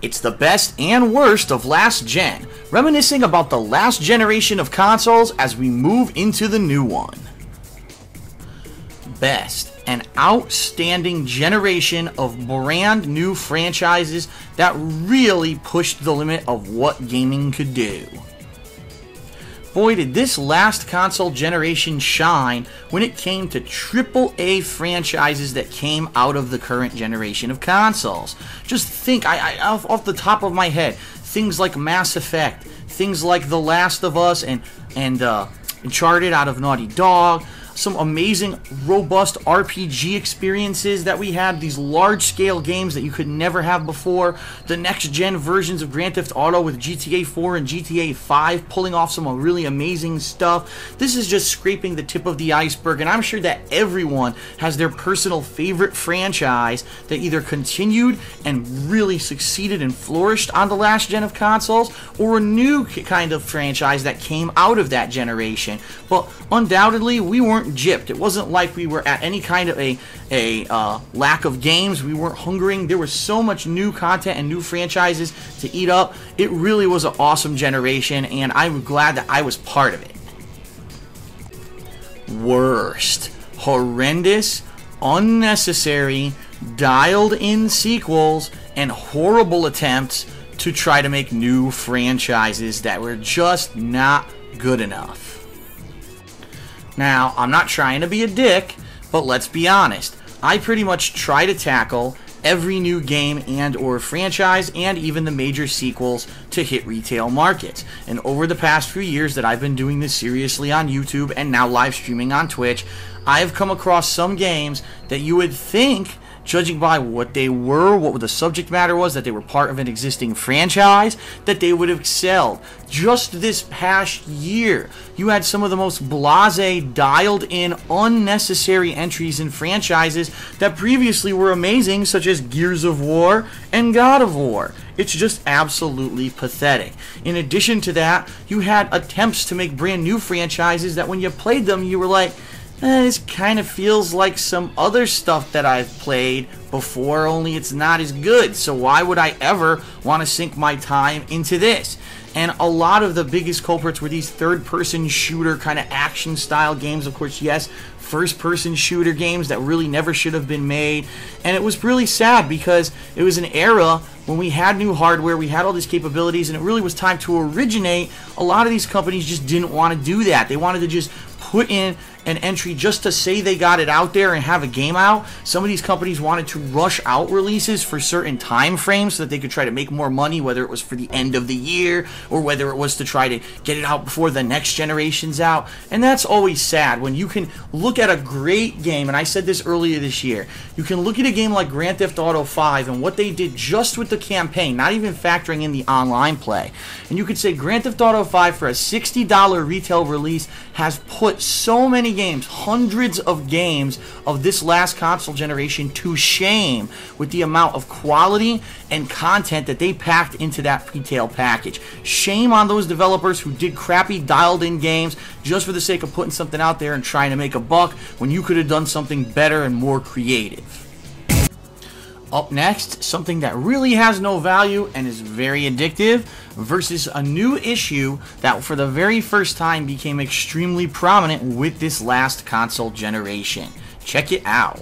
It's the best and worst of last gen, reminiscing about the last generation of consoles as we move into the new one. Best, an outstanding generation of brand new franchises that really pushed the limit of what gaming could do. Boy, did this last console generation shine when it came to AAA franchises that came out of the current generation of consoles. Just think, off the top of my head, things like Mass Effect, things like The Last of Us and Uncharted out of Naughty Dog, some amazing, robust RPG experiences that we had, these large-scale games that you could never have before, the next-gen versions of Grand Theft Auto with GTA 4 and GTA 5 pulling off some really amazing stuff. This is just scraping the tip of the iceberg, and I'm sure that everyone has their personal favorite franchise that either continued and really succeeded and flourished on the last gen of consoles, or a new kind of franchise that came out of that generation. But undoubtedly, we weren't gypped. It wasn't like we were at any kind of a lack of games. We weren't hungering. There was so much new content and new franchises to eat up. It really was an awesome generation, and I'm glad that I was part of it. Worst. Horrendous, unnecessary, dialed-in sequels, and horrible attempts to try to make new franchises that were just not good enough. Now, I'm not trying to be a dick, but let's be honest. I pretty much try to tackle every new game and or franchise and even the major sequels to hit retail markets. And over the past few years that I've been doing this seriously on YouTube and now live streaming on Twitch, I've come across some games that you would think, judging by what they were, what the subject matter was, that they were part of an existing franchise, that they would have excelled. Just this past year, you had some of the most blasé, dialed-in, unnecessary entries in franchises that previously were amazing, such as Gears of War and God of War. It's just absolutely pathetic. In addition to that, you had attempts to make brand new franchises that when you played them, you were like, this kind of feels like some other stuff that I've played before, only it's not as good, so why would I ever want to sink my time into this? And a lot of the biggest culprits were these third-person shooter kind of action-style games. Of course, yes, first-person shooter games that really never should have been made. And it was really sad because it was an era when we had new hardware, we had all these capabilities, and it really was time to originate. A lot of these companies just didn't want to do that. They wanted to just put in an entry just to say they got it out there and have a game out. Some of these companies wanted to rush out releases for certain time frames so that they could try to make more money, whether it was for the end of the year or whether it was to try to get it out before the next generation's out. And that's always sad when you can look at a great game, and I said this earlier this year, you can look at a game like Grand Theft Auto 5 and what they did just with the campaign, not even factoring in the online play. And you could say Grand Theft Auto 5 for a $60 retail release has put so many games, hundreds of games of this last console generation to shame with the amount of quality and content that they packed into that retail package. Shame on those developers who did crappy dialed-in games just for the sake of putting something out there and trying to make a buck when you could have done something better and more creative. Up next, something that really has no value and is very addictive versus a new issue that for the very first time became extremely prominent with this last console generation. Check it out.